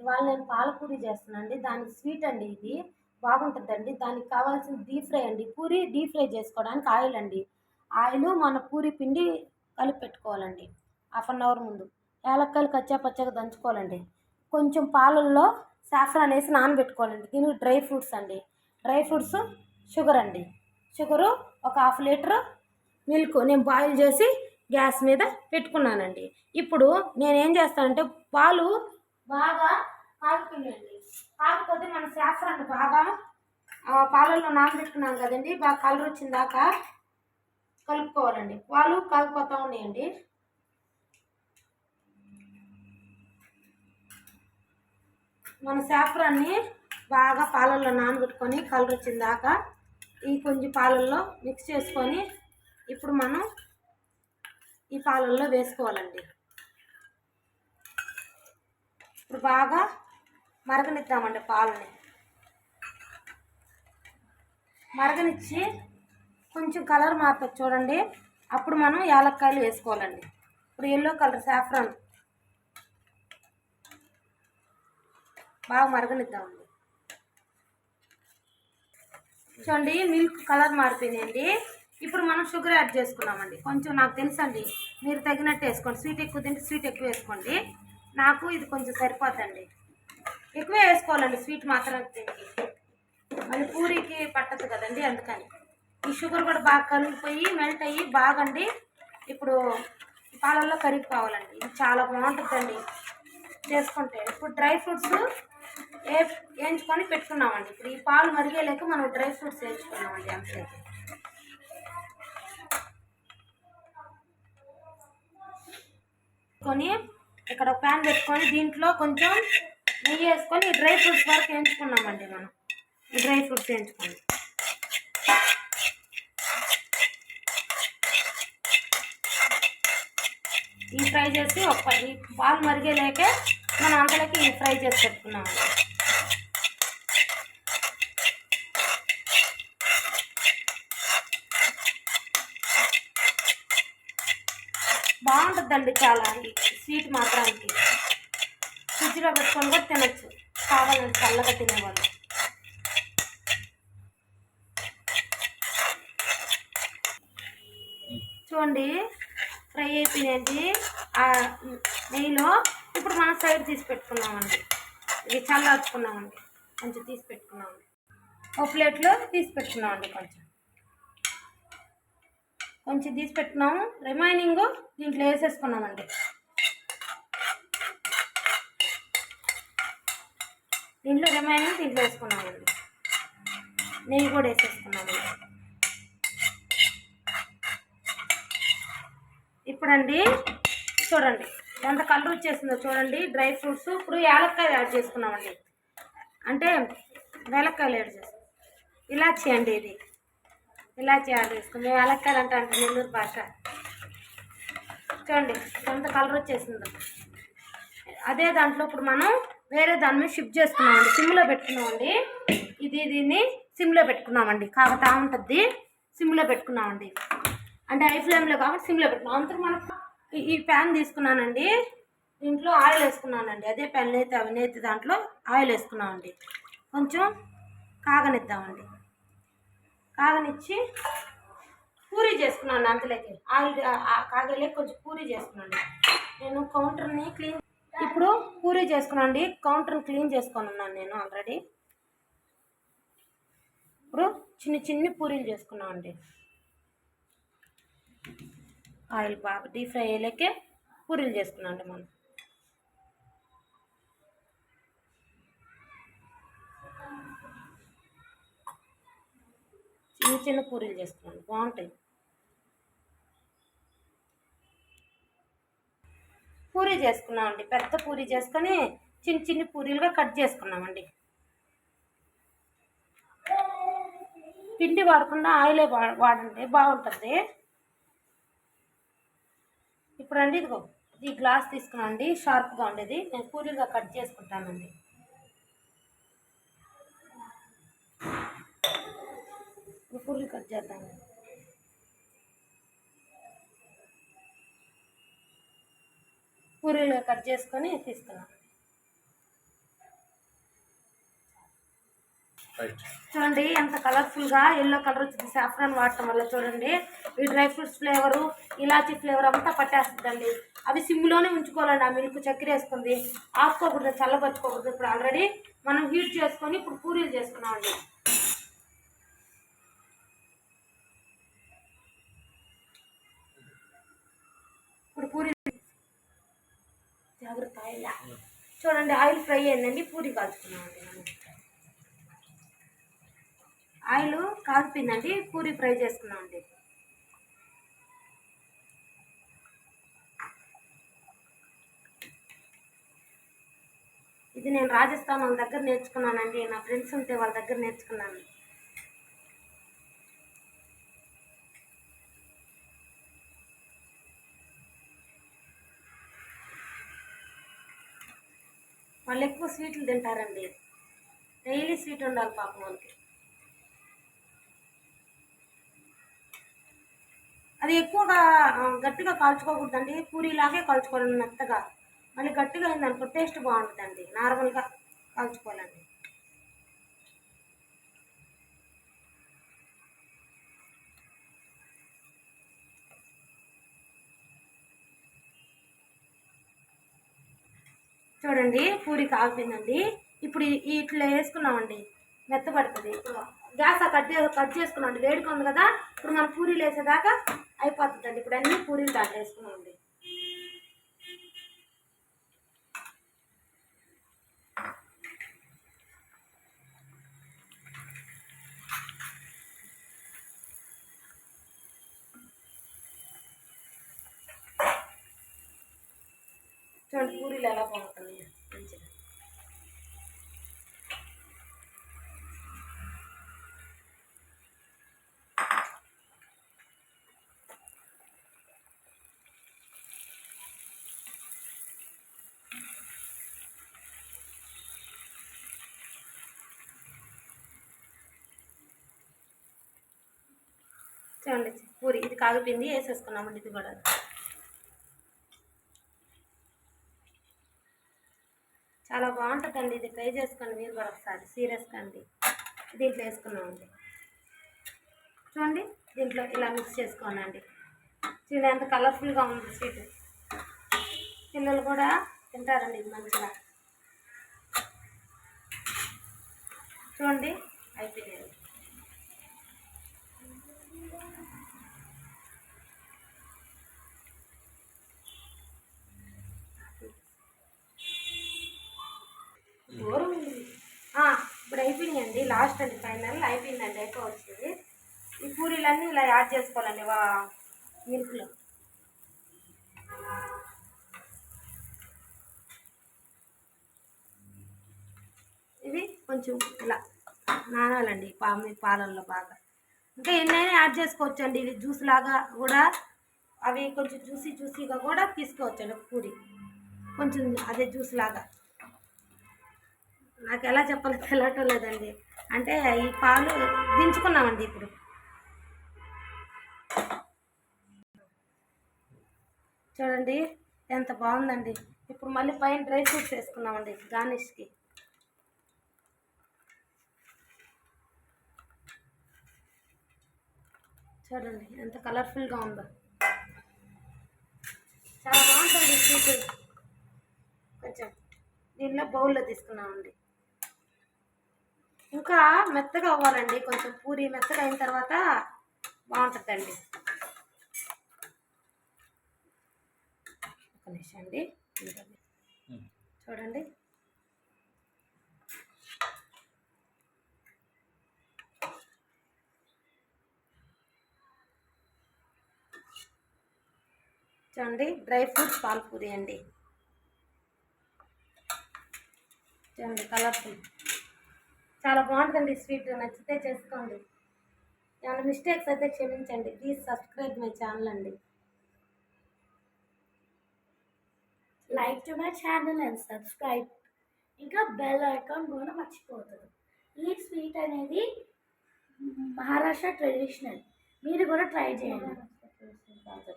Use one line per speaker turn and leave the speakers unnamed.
ఇవాళ నేను పాలపూరి చేస్తున్నానండి. దానికి స్వీట్ అండి ఇది. బాగుంటుందండి. దానికి కావాల్సిన డీప్ ఫ్రై అండి. పూరి డీప్ ఫ్రై చేసుకోవడానికి ఆయిల్ అండి. ఆయిలు మన పూరి పిండి కలిపి పెట్టుకోవాలండి. హాఫ్ అన్ అవర్ ముందు. యాలక్కాయలు కచ్చా పచ్చగా దంచుకోవాలండి. కొంచెం పాలల్లో సాఫ్రాన్ వేసి నానబెట్టుకోవాలండి. దీనికి డ్రై ఫ్రూట్స్ అండి. డ్రై ఫ్రూట్స్, షుగర్ అండి. షుగరు ఒక హాఫ్ లీటరు మిల్క్ నేను బాయిల్ చేసి గ్యాస్ మీద పెట్టుకున్నానండి. ఇప్పుడు నేనేం చేస్తానంటే పాలు బాగా కాగిపోయాయండి. కాకపోతే మన సాఫ్రాన్ బాగా పాలల్లో నానబెట్టుకున్నాం కదండి, బాగా కలర్ వచ్చిన దాకా కలుపుకోవాలండి. పాలు కాగిపోతూ ఉన్నాయండి. మన సాఫ్రాన్ని బాగా పాలల్లో నానబెట్టుకొని కలర్ వచ్చిన దాకా ఈ కొంచెం పాలల్లో మిక్స్ చేసుకొని ఇప్పుడు మనం ఈ పాలల్లో వేసుకోవాలండి. ఇప్పుడు బాగా మరగనిద్దామండి. పాలని మరగనిచ్చి కొంచెం కలర్ మారుతుంది చూడండి. అప్పుడు మనం యాలక్కాయలు వేసుకోవాలండి. ఇప్పుడు ఎల్లో కలర్ సాఫ్రాన్ బాగా మరగనిద్దామండి. చూడండి మిల్క్ కలర్ మారిపోయిందండి. ఇప్పుడు మనం షుగర్ యాడ్ చేసుకున్నామండి. కొంచెం నాకు తెలుసండి, మీరు తగినట్టు వేసుకోండి. స్వీట్ ఎక్కువ తింటే స్వీట్ ఎక్కువ వేసుకోండి. నాకు ఇది కొంచెం సరిపోతుందండి. ఎక్కువే వేసుకోవాలండి స్వీట్ మాత్రం దీనికి, మళ్ళీ పూరికి పట్టదు కదండి, అందుకని. ఈ షుగర్ కూడా బాగా కలిగిపోయి మెల్ట్ అయ్యి బాగండి ఇప్పుడు పాలల్లో కరిగిపోవాలండి. ఇది చాలా బాగుంటుందండి చేసుకుంటే. ఇప్పుడు డ్రై ఫ్రూట్స్ వేయించుకొని పెట్టుకున్నామండి. ఇప్పుడు ఈ పాలు మరిగేలేక మనం డ్రై ఫ్రూట్స్ వేయించుకున్నామండి. అంతే కొని ఇక్కడ ప్యాన్ పెట్టుకొని దీంట్లో కొంచెం నెయ్యి వేసుకొని ఈ డ్రై ఫ్రూట్స్ వరకు వేయించుకున్నామండి. మనం ఈ డ్రై ఫ్రూట్స్ వేయించుకోండి. ఈ ఫ్రై చేసి ఈ పాలు మరిగేలేక మనం అంతలోకి ఈ ఫ్రై చేసి పెట్టుకున్నామండి. బాగుంటుందండి చాలా. ఈ స్వీట్ మాత్రానికి ఫ్రిడ్జ్లో పెట్టుకొని కూడా తినచ్చు కావాలంటే చల్లగా తినేవాళ్ళు. చూడండి ఫ్రై అయిపోయినది ఆ నెయ్యిలో. ఇప్పుడు మనం సైడ్ తీసి పెట్టుకున్నామండి. ఇది చల్లార్చుకున్నామండి. కొంచెం తీసి పెట్టుకున్నామండి. ఒక ప్లేట్లో తీసి పెట్టుకున్నామండి. కొంచెం తీసి పెట్టుకున్నాము. రిమైనింగ్ దీంట్లో వేసేసుకున్నామండి. దీంట్లో వేసుకున్నామండి. నెయ్యి కూడా వేసేసుకున్నామండి. ఇప్పుడండి చూడండి ఎంత కలర్ వచ్చేసిందో చూడండి. డ్రై ఫ్రూట్స్ ఇప్పుడు యాలక్కాయలు యాడ్ చేసుకున్నామండి. అంటే యాలక్కాయలు యాడ్ చేస్తాం. ఇలాచి అండి, ఇది ఇలాచి యాడ్ చేసుకున్నాం. మేము యాలక్కాయలు అంటే నెల్లూరు భాష. చూడండి ఎంత కలర్ వచ్చేసిందో. అదే దాంట్లో ఇప్పుడు మనం వేరే దాని మీద షిఫ్ట్ చేసుకున్నామండి. సిమ్లో పెట్టుకున్నామండి. దీన్ని సిమ్లో పెట్టుకున్నామండి. కాకపోతే ఉంటుంది సిమ్లో పెట్టుకున్నామండి. అంటే హై ఫ్లేమ్లో కాబట్టి సిమ్లో పెట్టుకున్నాం. అంతకు మనకు ఈ ప్యాన్ తీసుకున్నానండి. దీంట్లో ఆయిల్ వేసుకున్నానండి. అదే ప్యాన్ నేతి దాంట్లో ఆయిల్ వేసుకున్నామండి. కొంచెం కాగనిద్దామండి. కాగనిచ్చి పూరీ చేసుకున్నాను. అంతలోకి ఆయిల్ కాగలేక కొంచెం పూరీ చేసుకున్నాను. నేను కౌంటర్ని క్లీన్ ఇప్పుడు పూరీ చేసుకున్నాండి. కౌంటర్ని క్లీన్ చేసుకొని ఉన్నాను నేను ఆల్రెడీ. ఇప్పుడు చిన్ని పూరీలు చేసుకున్నామండి. ఆయిల్ బాగా డీప్ ఫ్రై అయ్యేలేకే పూరీలు చేసుకున్నాండి. మనం చిన్న పూరీలు చేసుకున్నాను. బాగుంటాయి. పూరీ చేసుకున్నామండి. పెద్ద పూరీ చేసుకొని చిన్ని పూరీలుగా కట్ చేసుకున్నామండి. పిండి వాడకుండా ఆయిలే వాడండి, బాగుంటుంది. ఇప్పుడండి ఇదిగో ఈ గ్లాస్ తీసుకున్నాండి. షార్ప్గా ఉండేది నేను పూరీలుగా కట్ చేసుకుంటానండి. పూరీలు కట్ చేద్దామండి. పూరీలు కట్ చేసుకొని తీసుకున్నాం. చూడండి ఎంత కలర్ఫుల్గా ఎల్లో కలర్ వచ్చింది సాఫ్రాన్ వాడటం వల్ల. చూడండి ఈ డ్రై ఫ్రూట్స్ ఫ్లేవరు, ఇలాచీ ఫ్లేవర్ అంతా పట్టేస్తుందండి. అవి సిమ్లోనే ఉంచుకోవాలండి. ఆ మిల్క్ చక్కెర వేసుకుంది ఆపుకోకూడదు, చల్లబరుచుకోకూడదు. ఇప్పుడు ఆల్రెడీ మనం హీట్ చేసుకొని ఇప్పుడు పూరీలు చేసుకున్నామండి. ఇప్పుడు పూరి జాగ్రత్త ఆయిల్ చూడండి, ఆయిల్ ఫ్రై అయిందండి. పూరి కాల్చుకున్నామండి. ఆయిల్ కాగిపోయిందండి, పూరి ఫ్రై చేసుకున్నామండి. ఇది నేను రాజస్థాన్ వాళ్ళ దగ్గర నేర్చుకున్నానండి. నా ఫ్రెండ్స్ ఉంటే వాళ్ళ దగ్గర నేర్చుకున్నాను. వాళ్ళు ఎక్కువ స్వీట్లు తింటారండి. డైలీ స్వీట్ ఉండాలి పాపం వాళ్ళకి. అది ఎక్కువగా గట్టిగా కాల్చుకోకూడదండి. పూరీలాగే కాల్చుకోవాలండి మెత్తగా. మళ్ళీ గట్టిగా అయిందనుకో టేస్ట్ బాగుంటుందండి. నార్మల్గా కాల్చుకోవాలండి. చూడండి పూరి కాగిపోయిందండి. ఇప్పుడు ఇట్లా వేసుకున్నామండి, మెత్తపడుతుంది. ఇప్పుడు గ్యాస్ కట్ చేసుకున్నామండి. వేడిగా ఉంది కదా, ఇప్పుడు మనం పూరీలు వేసేదాకా అయిపోతుందండి. ఇప్పుడు అన్ని పూరీలు దాంట్లో వేసుకున్నామండి. చూడండి పూరీలు ఎలా బాగుంటుంది మంచిగా. చూడండి పూరి ఇది కాగిపోయింది, వేసేసుకున్నామండి. ఇది కూడా చాలా బాగుంటుందండి. ఇది ట్రై చేసుకోండి మీరు కూడా ఒకసారి, సీరియస్గా అండి. దీంట్లో వేసుకున్నామండి. చూడండి దీంట్లో ఇలా మిక్స్ చేసుకోనండి. చూడండి ఎంత కలర్ఫుల్గా ఉంది స్వీట్. పిల్లలు కూడా తింటారండి ఇది మంచిగా. చూడండి అయిపోయింది. ఇప్పుడు అయిపోయినాయండి. లాస్ట్ అండి, ఫైనల్ అయిపోయిందండి, అయిపోవచ్చింది. ఈ పూరీలన్నీ ఇలా యాడ్ చేసుకోవాలండి మిల్క్లో. ఇది కొంచెం ఇలా నానాలండి పాలల్లో బాగా. ఇంకా ఎన్నైనా యాడ్ చేసుకోవచ్చండి. ఇది జ్యూస్ లాగా కూడా, అవి కొంచెం జ్యూసీగా కూడా తీసుకోవచ్చండి. పూరి కొంచెం అదే జ్యూస్ లాగా. నాకు ఎలా చెప్పాలో తెలియటం లేదండి. అంటే ఈ పాలు దించుకున్నామండి. ఇప్పుడు చూడండి ఎంత బాగుందండి. ఇప్పుడు మళ్ళీ పైన డ్రై ఫ్రూట్స్ వేసుకున్నామండి గార్నిష్కి. చూడండి ఎంత కలర్ఫుల్గా ఉందో. చాలా బాగుంటుంది స్వీట్. కొంచెం దీనిలో బౌల్లో తీసుకున్నామండి. ఇంకా మెత్తగా అవ్వాలండి. కొంచెం పూరి మెత్తగా అయిన తర్వాత బాగుంటుందండి. ఒక నిమిషం అండి. చూడండి చూడండి డ్రై ఫ్రూట్స్ పాల్పూరి అండి. చూడండి కలర్ఫుల్, చాలా బాగుంటుందండి స్వీట్. నచ్చితే చేసుకోండి. ఏమైనా మిస్టేక్స్ అయితే క్షమించండి. ప్లీజ్ సబ్స్క్రైబ్ మై ఛానల్ అండి. Like to my channel and subscribe. ఇంకా బెల్ ఐకాన్ కూడా మర్చిపోతుంది. ఈ స్వీట్ అనేది మహారాష్ట్ర ట్రెడిషనల్, మీరు కూడా ట్రై చేయండి.